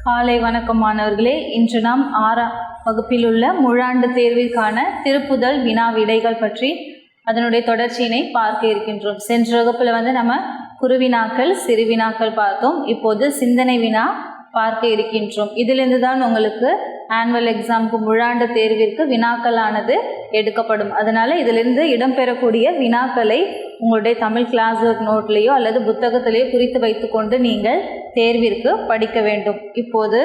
காலை வணக்கம் மாணவர்களே. இன்று நாம் 6ஆம் வகுப்பில் உள்ள முழாண்டு தேர்விற்கான திருப்புதல் வினா விடைகள் பற்றி அதனுடைய தொடர்ச்சியினை பார்க்க இருக்கின்றோம். சென்ற வகுப்பில் நம்ம குறுவினாக்கள் சிறுவினாக்கள் பார்த்தோம். இப்போது சிந்தனை வினா பார்க்க இருக்கின்றோம். இதிலிருந்து தான் உங்களுக்கு ஆனுவல் எக்ஸாமுக்கு முழாண்டு தேர்விற்கு வினாக்களானது எடுக்கப்படும். அதனால் இதிலிருந்து இடம்பெறக்கூடிய வினாக்களை உங்களுடைய தமிழ் கிளாஸ் ஒர்க் நோட்லேயோ அல்லது புத்தகத்திலேயோ குறித்து வைத்துக்கொண்டு நீங்கள் தேர்விற்கு படிக்க வேண்டும். இப்போது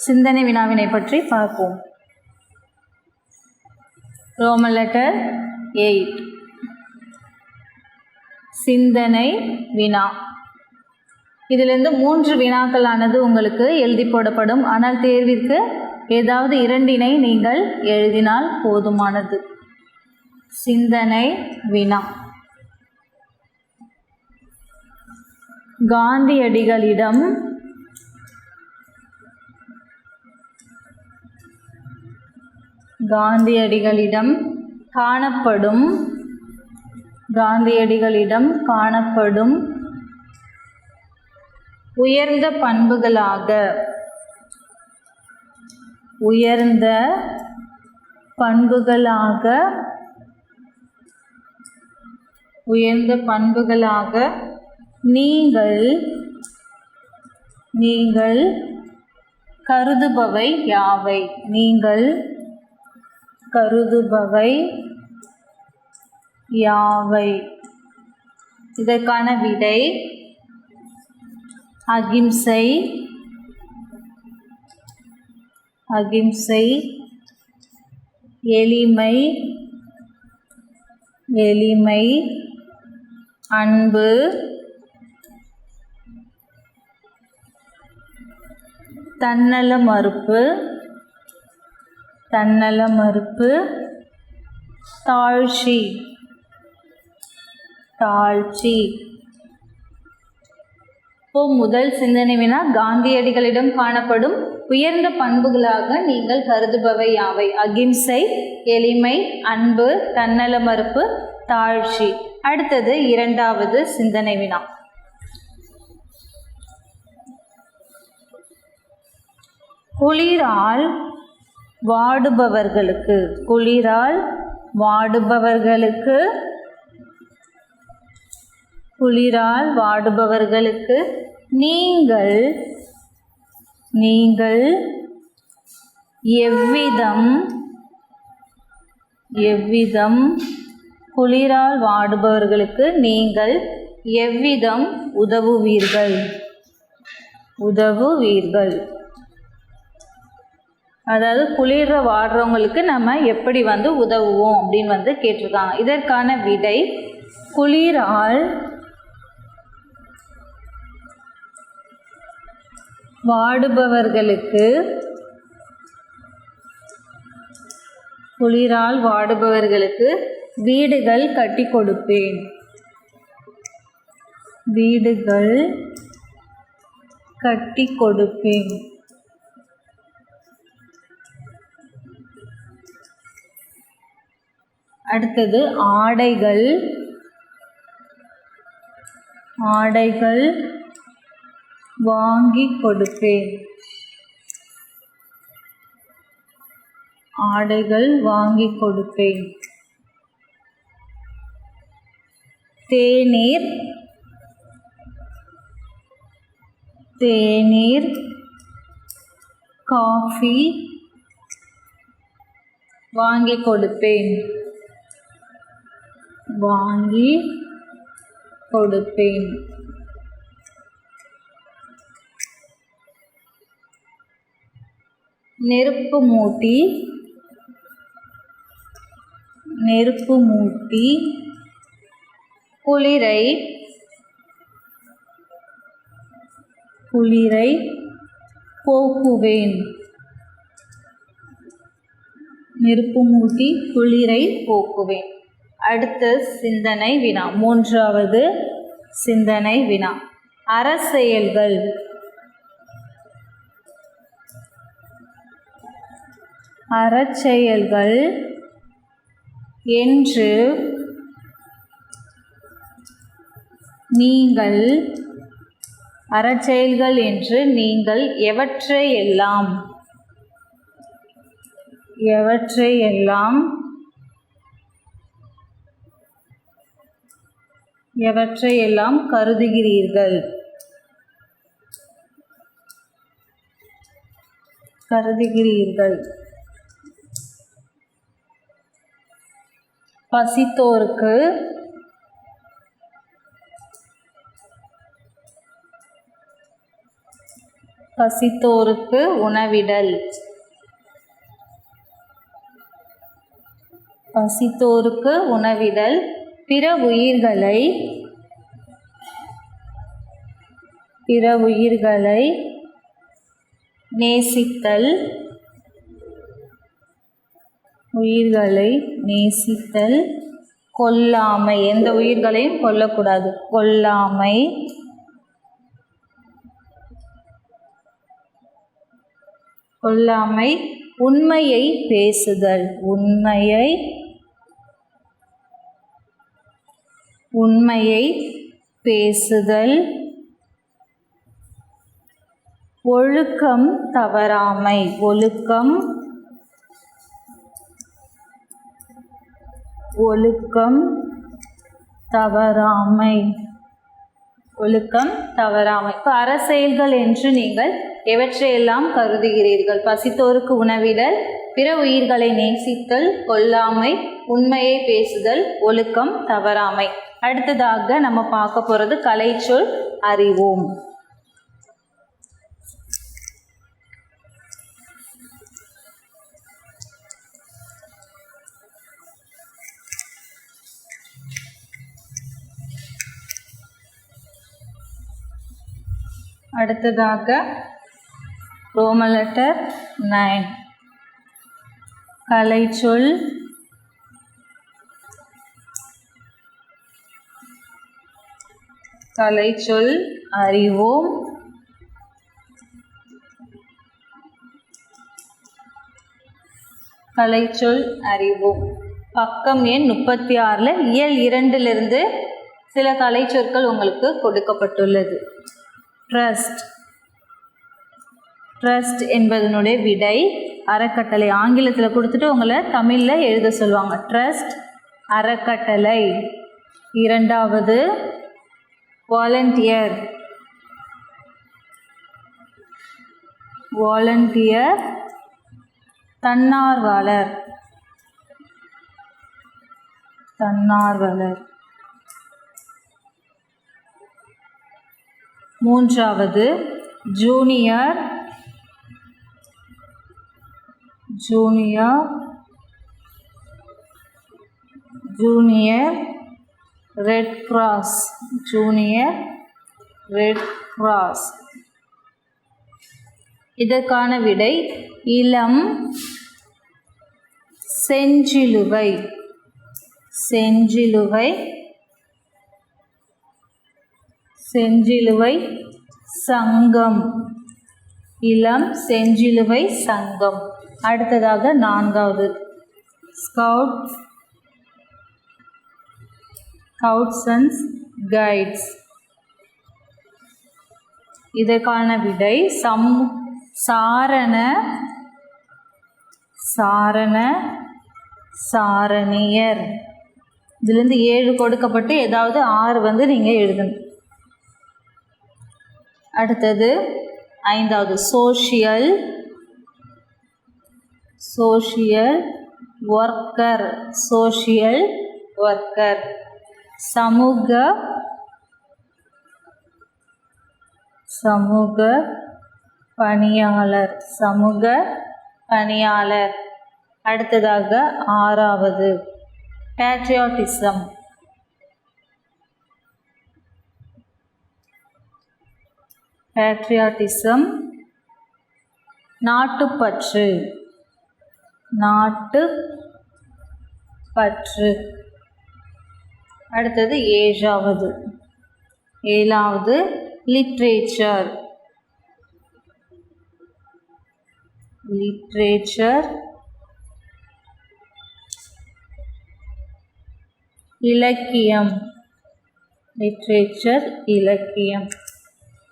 சிந்தனை வினாவினை பற்றி பார்ப்போம். ரோமன் லெட்டர் 8 சிந்தனை வினா. இதிலிருந்து 3 வினாக்களானது உங்களுக்கு எழுதி போடப்படும். ஆனால் தேர்விற்கு ஏதாவது 2 நீங்கள் எழுதினால் போதுமானது. சிந்தனை வினா. காந்தியடிகளிடம் காணப்படும் உயர்ந்த பண்புகளாக நீங்கள் கருதுபவை யாவை? இதற்கான விடை அகிம்சை, எளிமை, அன்பு, தன்னல மறுப்பு, தாழ்ச்சி. இப்போ முதல் சிந்தனை வினா, காந்தியடிகளிடம் காணப்படும் உயர்ந்த பண்புகளாக நீங்கள் கருதுபவை யாவை? அகிம்சை, எளிமை, அன்பு, தன்னல மறுப்பு, தாழ்ச்சி. அடுத்தது 2வது சிந்தனை வினா. குளிரால் வாடுபவர்களுக்கு நீங்கள் எவ்விதம் உதவுவீர்கள்? அதாவது குளிர வாடுறவங்களுக்கு நம்ம எப்படி உதவுவோம் அப்படின்னு கேட்டிருக்காங்க. இதற்கான விடை குளிரால் வாடுபவர்களுக்கு வீடுகள் கட்டி கொடுப்பேன். அடுத்தது ஆடைகள் வாங்கி கொடுப்பேன். தேநீர் காஃபி வாங்கி கொடுப்பேன். நெருப்பு மூட்டி குளிரை போக்குவேன். அடுத்த சிந்தனை வினா, 3வது சிந்தனை வினா. அறச்செயல்கள் என்று நீங்கள் அறச்செயல்கள் என்று நீங்கள் எவற்றையெல்லாம் கருதுகிறீர்கள்? பசித்தோருக்கு உணவிடல். பிற உயிர்களை நேசித்தல். கொல்லாமை, எந்த உயிர்களையும் கொல்லக்கூடாது. கொல்லாமை. உண்மையை பேசுதல். ஒழுக்கம் தவறாமை. இப்போ அறச்செயல்கள் என்று நீங்கள் எவற்றையெல்லாம் கருதுகிறீர்கள்? பசித்தோருக்கு உணவிடல், பிற உயிர்களை நேசித்தல், கொல்லாமை, உண்மையை பேசுதல், ஒழுக்கம் தவறாமை. அடுத்ததாக நம்ம பார்க்க போகிறது கலைச்சொல் அறிவோம். அடுத்ததாக ரோமன் லெட்டர் 9 கலைச்சொல் அறிவோம். பக்கம் எண் 36 இயல் 2 சில கலைச்சொற்கள் உங்களுக்கு கொடுக்கப்பட்டுள்ளது. ட்ரஸ்ட் என்பதனுடைய விடை அறக்கட்டளை. ஆங்கிலத்தில் கொடுத்துட்டு உங்களை தமிழில் எழுத சொல்லுவாங்க. ட்ரஸ்ட் அறக்கட்டளை. இரண்டாவது வாலண்டியர். தன்னார்வலர். மூன்றாவது ஜூனியர். Red cross. இதற்கான விடை இளம் செஞ்சிலுவை. சங்கம். இளம் செஞ்சிலுவை சங்கம். அடுத்ததாக நான்காவது ஸ்கவுட்ஸ் அண்ட் கைட்ஸ். இதற்கான விடை சாரணியர். இதிலிருந்து 7 கொடுக்கப்பட்டு ஏதாவது 6 நீங்கள் எழுதணும். அடுத்தது 5வது சோஷியல் ஒர்க்கர். சமூக பணியாளர். அடுத்ததாக 6வது பேட்ரியாட்டிசம். நாட்டுப்பற்று. அடுத்தது 7வது லிட்ரேச்சர். இலக்கியம்.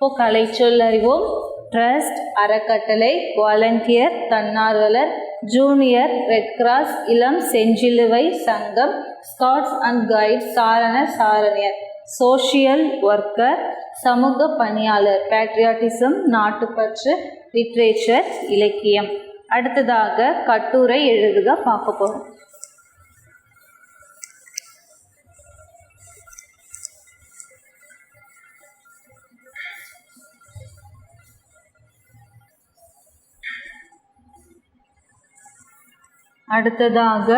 இப்போ கலைச்சொல் அறிவோம். ட்ரஸ்ட் அறக்கட்டளை, வாலண்டியர் தன்னார்வலர், ஜூனியர் ரெட் கிராஸ், இளம் செஞ்சிலுவை சங்கம், ஸ்காட்ஸ் அண்ட் கைட்ஸ் சாரணர் சாரணியர், சோஷியல் ஒர்க்கர் சமூக பணியாளர், பேட்ரியாட்டிசம் நாட்டுப்பற்று, லிட்ரேச்சர் இலக்கியம். அடுத்ததாக கட்டுரை எழுதுக பார்க்க போகிறோம். அடுத்ததாக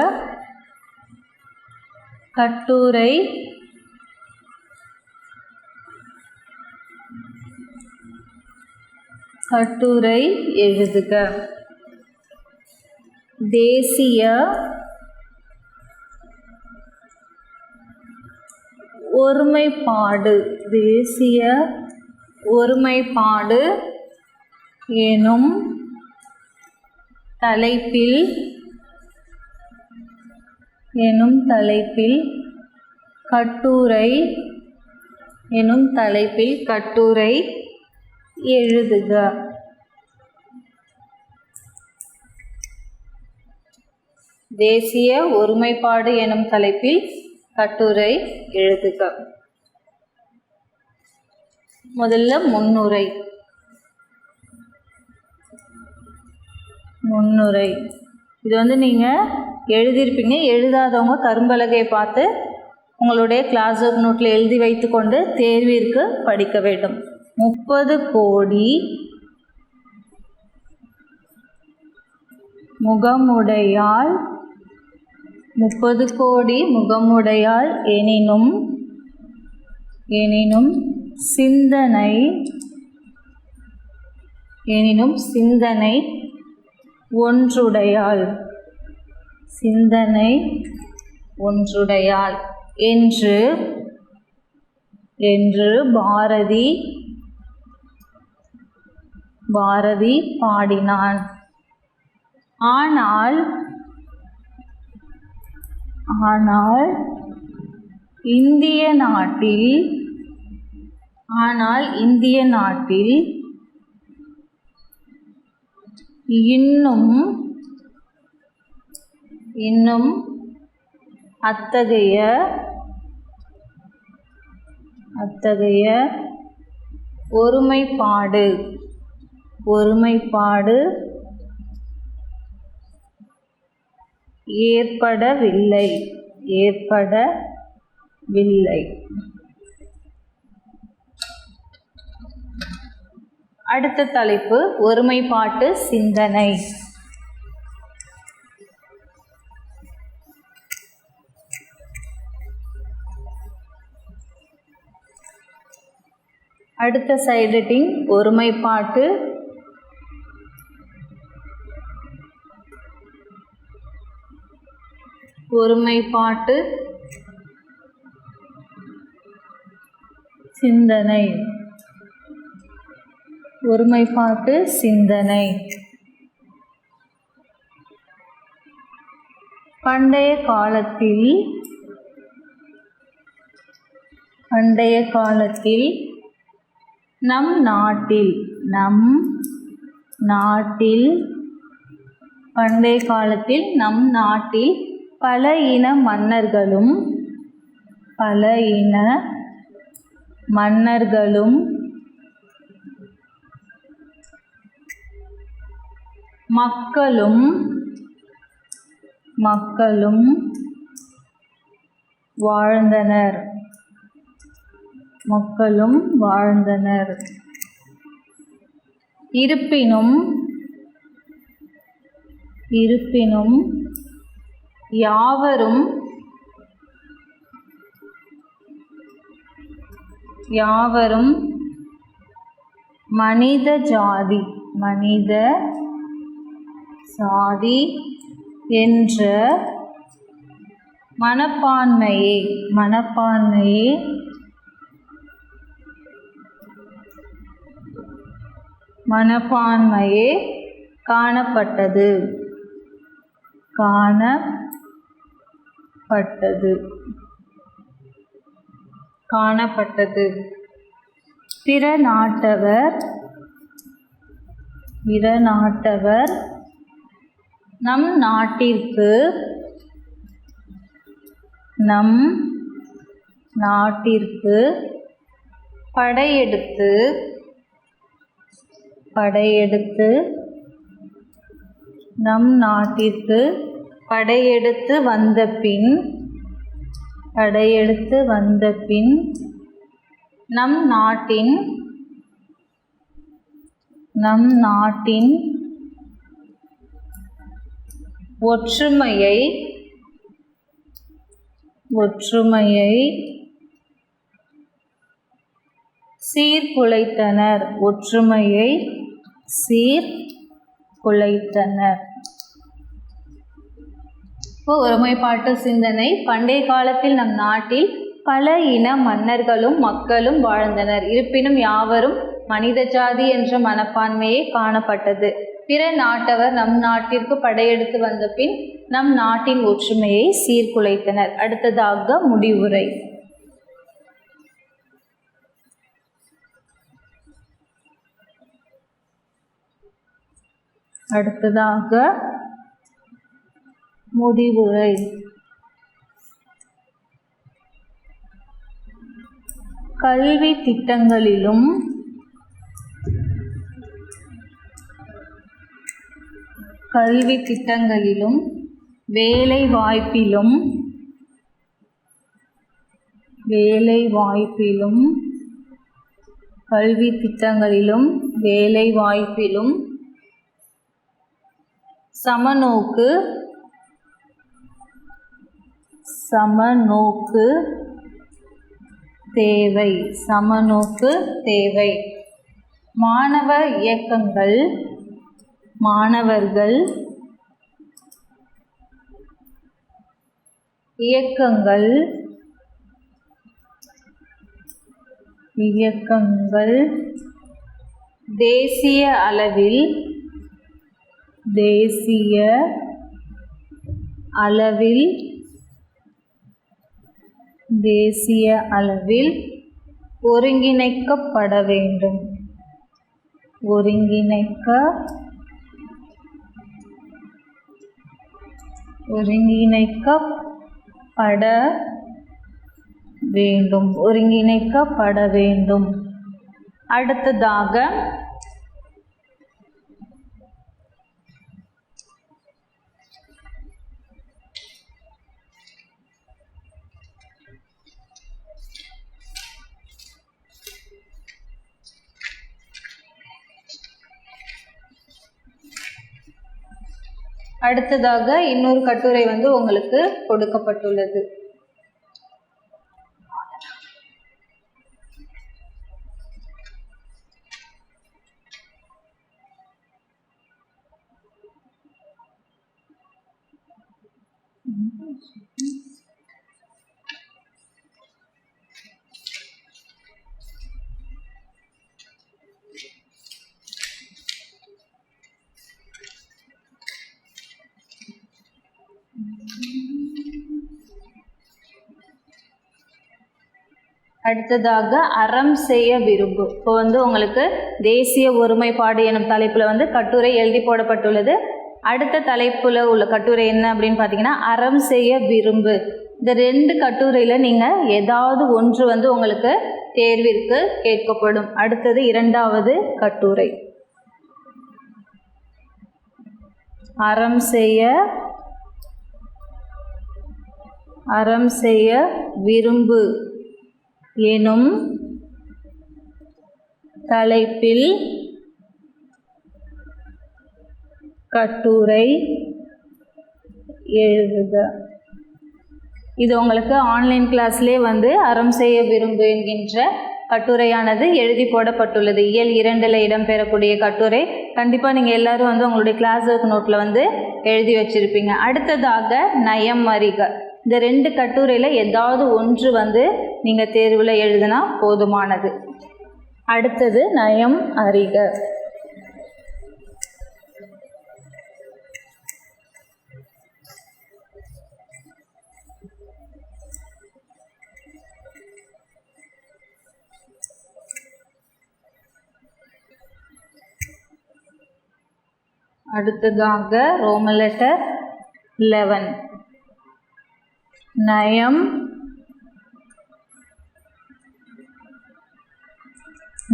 கட்டுரை எழுதுக. தேசிய ஒருமைப்பாடு எனும் தலைப்பில் கட்டுரை எழுதுக. தேசிய ஒருமைப்பாடு எனும் தலைப்பில் கட்டுரை எழுதுக. முதல்ல முன்னுரை. இது நீங்கள் எழுதியிருப்பீங்க. எழுதாதவங்க கரும்பலகையை பார்த்து உங்களுடைய கிளாஸ் ஒர்க் நோட்டில் எழுதி வைத்து கொண்டு தேர்விற்கு படிக்க வேண்டும். 30 கோடி முகமுடையாள் எனினும் சிந்தனை ஒன்றுடையாள் என்று பாரதி பாடினான். ஆனால் இந்திய நாட்டில் இன்னும் அத்தகைய ஒருமைப்பாடு ஏற்படவில்லை. அடுத்த தலைப்பு ஒருமைப்பாட்டு சிந்தனை. அடுத்த சைடு ஹெட்டிங் ஒருமைப்பாட்டு சிந்தனை. பண்டைய காலத்தில் நம் நாட்டில் பல இன மன்னர்களும் மக்களும் வாழ்ந்தனர். இருப்பினும் யாவரும் மனித சாதி என்ற மனப்பான்மையே காணப்பட்டது. பிற நாட்டவர் நம் நாட்டிற்கு படையெடுத்து வந்த பின் நம் நாட்டின் ஒற்றுமையை சீர்குலைத்தனர். இப்போ ஒருமைப்பாட்டு சிந்தனை. பண்டைய காலத்தில் நம் நாட்டில் பல இன மன்னர்களும் மக்களும் வாழ்ந்தனர். இருப்பினும் யாவரும் மனித ஜாதி என்ற மனப்பான்மையே காணப்பட்டது. பிற நாட்டவர் நம் நாட்டிற்கு படையெடுத்து வந்த பின் நம் நாட்டின் ஒற்றுமையை சீர்குலைத்தனர். அடுத்ததாக முடிவுரை. கல்வி திட்டங்களிலும் வேலை வாய்ப்பிலும் சமநோக்கு தேவை. மாணவர்கள் இயக்கங்கள் தேசிய அளவில் ஒருங்கிணைக்கப்பட வேண்டும். அடுத்ததாக இன்னொரு கட்டுரை உங்களுக்கு கொடுக்கப்பட்டுள்ளது. அடுத்ததாக அறம் செய்ய விரும்பு. இப்போ உங்களுக்கு தேசிய ஒருமைப்பாடு எனும் தலைப்பில் கட்டுரை எழுதி போடப்பட்டுள்ளது. அடுத்த தலைப்பில் உள்ள கட்டுரை என்ன அப்படின்னு பார்த்தீங்கன்னா அறம் செய்ய விரும்பு. இந்த 2 கட்டுரையில் நீங்கள் ஏதாவது ஒன்று உங்களுக்கு தேர்விற்கு கேட்கப்படும். அடுத்தது 2வது கட்டுரை. அறம் செய்ய விரும்பு எனும் தலைப்பில் கட்டுரை எழுதுக. இது உங்களுக்கு ஆன்லைன் கிளாஸ்லேயே அறம் செய்ய விரும்பு என்கின்ற கட்டுரையானது எழுதி போடப்பட்டுள்ளது. இயல் 2ல் இடம்பெறக்கூடிய கட்டுரை. கண்டிப்பாக நீங்கள் எல்லோரும் உங்களுடைய கிளாஸ் ஒர்க் நோட்டில் எழுதி வச்சுருப்பீங்க. அடுத்ததாக நயம் அறிக. இந்த 2 கட்டுரையில் ஏதாவது ஒன்று நீங்கள் தேர்வில் எழுதினா போதுமானது. அடுத்தது நயம் அறிக. அடுத்ததாக ரோமன் லெட்டர் 11 நயம்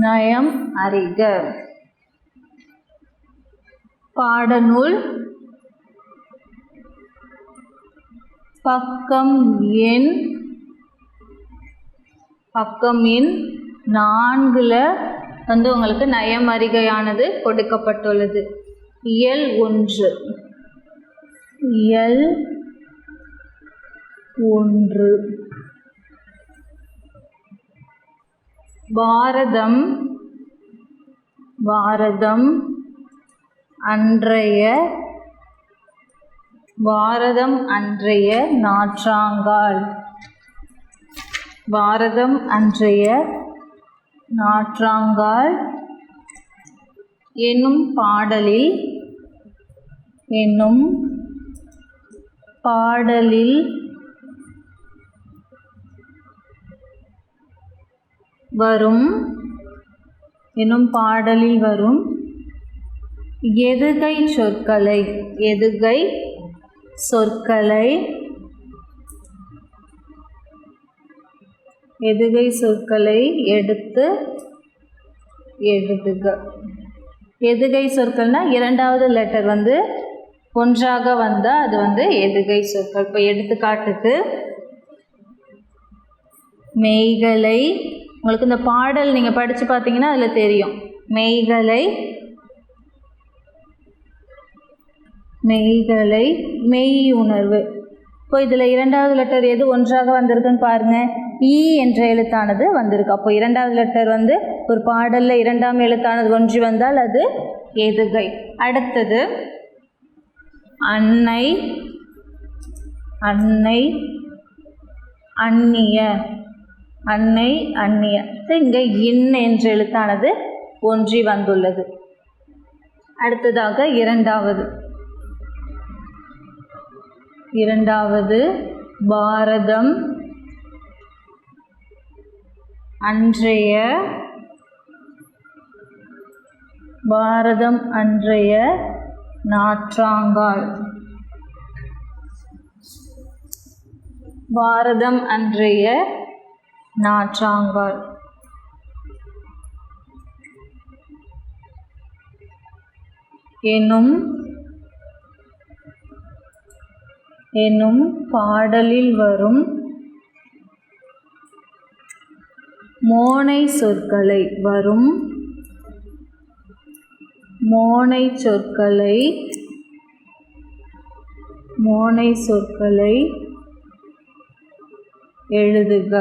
நயம் அறிக. பாடநூல் பக்கம் எண் 4 வந்து உங்களுக்கு நயம் அறிகையானது கொடுக்கப்பட்டுள்ளது. இயல் 1 பாரதம் அன்றைய நாற்றாங்கால். என்னும் பாடலில் வரும் எதுகை சொற்களை எடுத்து எழுதுக. எதுகை சொற்கள்னா இரண்டாவது லெட்டர் வந்து ஒன்றாக வந்தால் அது வந்து எதுகை சொற்கள். இப்போ எடுத்துக்காட்டுக்கு மெய்களை, உங்களுக்கு இந்த பாடல் நீங்கள் படித்து பார்த்தீங்கன்னா அதில் தெரியும். மெய்களை மெய் உணர்வு. இப்போ இதில் இரண்டாவது லெட்டர் எது ஒன்றாக வந்திருக்குன்னு பாருங்கள். ஈ என்ற எழுத்தானது வந்திருக்கு. அப்போ இரண்டாவது லெட்டர் வந்து ஒரு பாடலில் இரண்டாம் எழுத்தானது ஒன்றி வந்தால் அது எதுகை. அடுத்தது அன்னை அந்நிய. இங்கே இன் என்ற எழுத்தானது ஒன்றி வந்துள்ளது. அடுத்ததாக இரண்டாவது பாரதம் அன்றைய நாற்றாங்கால். என்னும் பாடலில் வரும் மோனை சொற்களை எழுதுக.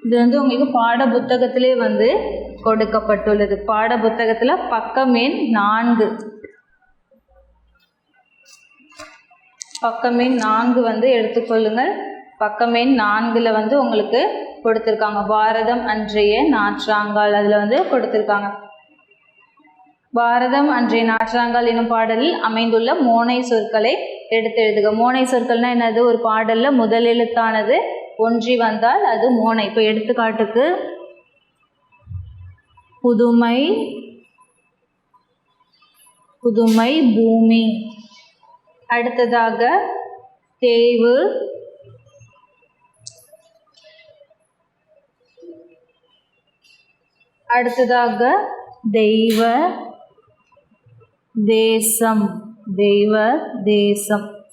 இது வந்து உங்களுக்கு பாட புத்தகத்திலே வந்து கொடுக்கப்பட்டுள்ளது. பாட புத்தகத்தில் பக்கம் எண் 4 வந்து எடுத்துக்கொள்ளுங்கள். பக்கம் எண் 4 வந்து உங்களுக்கு கொடுத்துருக்காங்க. பாரதம் அன்றைய நாற்றாங்கால் அதில் வந்து கொடுத்துருக்காங்க. பாரதம் அன்றைய நாற்றாங்கால் எனும் பாடலில் அமைந்துள்ள மோனை சொற்களை எடுத்து எழுதுக. மோனை சொற்கள்னா என்னது? ஒரு பாடலில் முதல் எழுத்தானது ஒன்றி வந்தால் அது மோனை. இப்போ எடுத்துக்காட்டுக்கு புதுமை பூமி. அடுத்ததாக தேவு அடுத்ததாக தெய்வ தேசம்.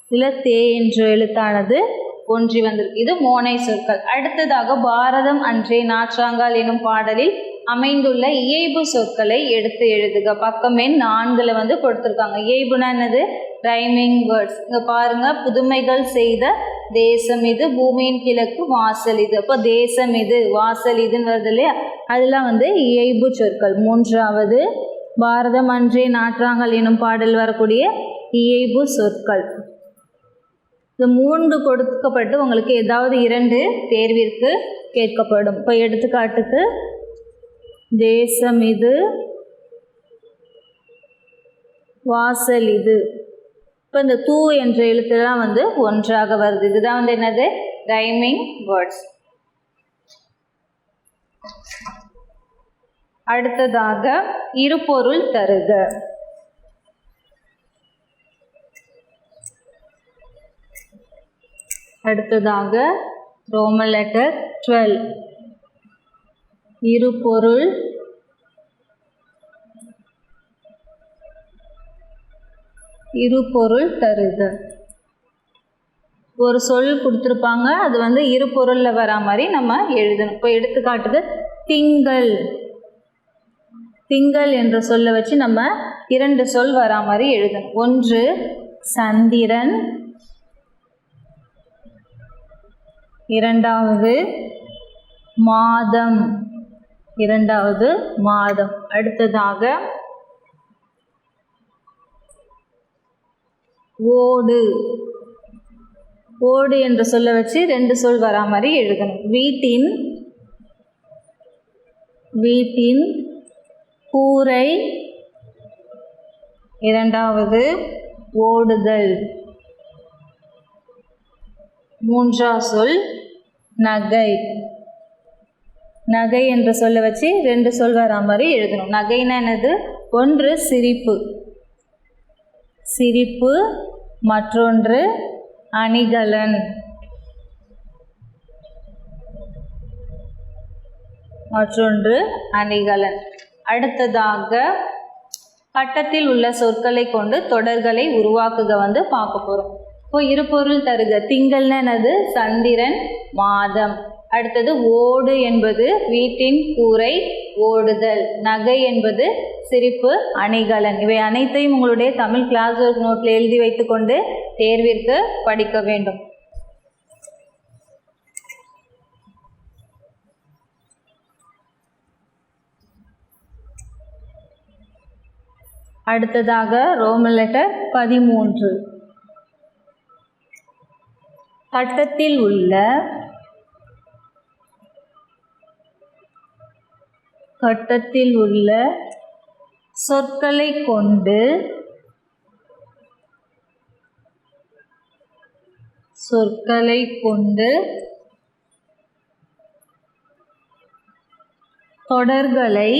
இதில் தே என்ற எழுத்தானது ஒன்றி வந்திருக்கு. இது மோனை சொற்கள். அடுத்ததாக பாரதம் அன்றைய நாற்றாங்கால் எனும் பாடலில் அமைந்துள்ள இயைபு சொற்களை எடுத்து எழுதுக. பக்கம் எண் 4 வந்து கொடுத்துருக்காங்க. இயைபுனா என்னது? Rhyming words. இங்கே பாருங்கள், புதுமைகள் செய்த தேசம் இது, பூமியின் கிழக்கு வாசல் இது. அப்போ தேசம் இது, வாசல் இதுன்னு வருது இல்லையா? அதெல்லாம் வந்து இயைபு சொற்கள். மூன்றாவது பாரதம் அன்றைய நாற்றாங்கால் எனும் பாடல் வரக்கூடிய இயைபு சொற்கள். இது 3 கொடுக்கப்பட்டு உங்களுக்கு ஏதாவது 2 தேர்விற்கு கேட்கப்படும். இப்போ எடுத்துக்காட்டுக்கு தேசம் இது, வாசல் இது. இப்போ இந்த தூ என்ற எழுத்துலாம் வந்து ஒன்றாக வருது. இதுதான் வந்து என்னது? Rhyming words. அடுத்ததாக இருபொருள் தருக. அடுத்ததாக ரோமன் லெட்டர் 12 இருபொருள் தருக. ஒரு சொல் கொடுத்துருப்பாங்க, அது வந்து இரு பொருளில் வரா மாதிரி நம்ம எழுதணும். இப்போ எடுத்துக்காட்டுக்கு திங்கள், திங்கள் என்ற சொல்லை வச்சு நம்ம 2 சொல் வரா மாதிரி எழுதணும். ஒன்று சந்திரன், இரண்டாவது மாதம், அடுத்ததாக ஓடு, ஓடு என்ற சொல்ல வச்சு 2 சொல் வரா மாதிரி எழுதணும். வீட்டின் கூரை, இரண்டாவது ஓடுதல், மூன்றாவது சொல் நகை. நகை என்ற சொல்ல வச்சு 2 சொல் வரா மாதிரி எழுதணும். நகைன்னா என்னது? ஒன்று சிரிப்பு, மற்றொன்று அணிகலன், அடுத்ததாக கட்டத்தில் உள்ள சொற்களை கொண்டு தொடர்களை உருவாக்குக வந்து பார்க்க போகிறோம். இப்போ இருபொருள் தருக. திங்கள்னா என்னது? சந்திரன், மாதம். அடுத்தது ஓடு என்பது வீட்டின் கூரை, ஓடுதல். நகை என்பது சிரிப்பு, அணிகலன். இவை அனைத்தையும் உங்களுடைய தமிழ் கிளாஸ் ஒர்க் நோட்டில் எழுதி வைத்துக்கொண்டு தேர்விற்கு படிக்க வேண்டும். அடுத்ததாக ரோமன் லெட்டர் 13 கட்டத்தில் உள்ள சொற்களை கொண்டு தொடர்களை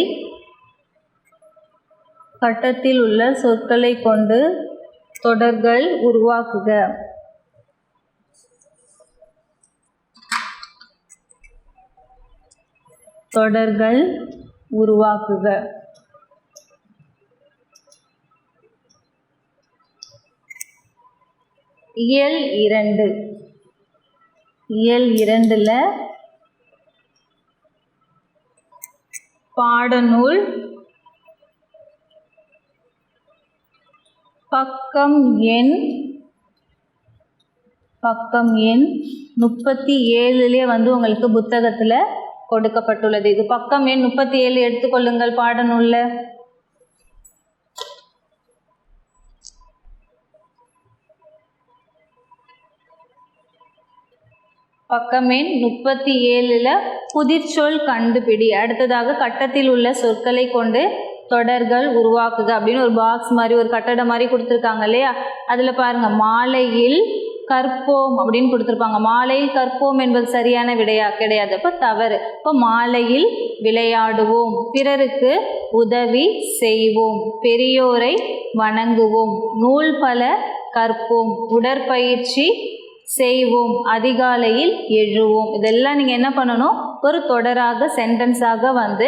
கட்டத்தில் உள்ள சொற்களை கொண்டு தொடர்கள் உருவாக்குக. இயல் 2 பாடநூல் பக்கம் எண் 37 வந்து உங்களுக்கு புத்தகத்தில் கொடுக்கப்பட்டுள்ளது. இது பக்கம் எண் 37 எடுத்துக்கொள்ளுங்கள். பாடநூல்ல பக்கம் எண் 37 புதிர்ச்சொல் கண்டுபிடி. அடுத்ததாக கட்டத்தில் உள்ள சொற்களை கொண்டு தொடர்கள் உருவாக்குக அப்படின்னு ஒரு பாக்ஸ் மாதிரி, ஒரு கட்டடம் மாதிரி கொடுத்துருக்காங்க இல்லையா? அதில் பாருங்கள், மாலையில் கற்போம் அப்படின்னு கொடுத்துருப்பாங்க. மாலையில் கற்போம் என்பது சரியான விடையா? கிடையாது. அப்போ தவறு. இப்போ மாலையில் விளையாடுவோம், பிறருக்கு உதவி செய்வோம், பெரியோரை வணங்குவோம், நூல் பல கற்போம், உடற்பயிற்சி செய்வோம், அதிகாலையில் எழுவோம். இதெல்லாம் நீங்கள் என்ன பண்ணணும்? ஒரு தொடராக சென்டென்ஸாக வந்து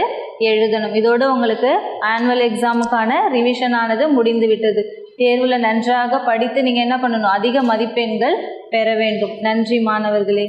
எழுதணும். இதோடு உங்களுக்கு ஆனுவல் எக்ஸாமுக்கான ரிவிஷன் ஆனது முடிந்து விட்டது. தேர்வில் நன்றாக படித்து நீங்கள் என்ன பண்ணணும்? அதிக மதிப்பெண்கள் பெற வேண்டும். நன்றி மாணவர்களே.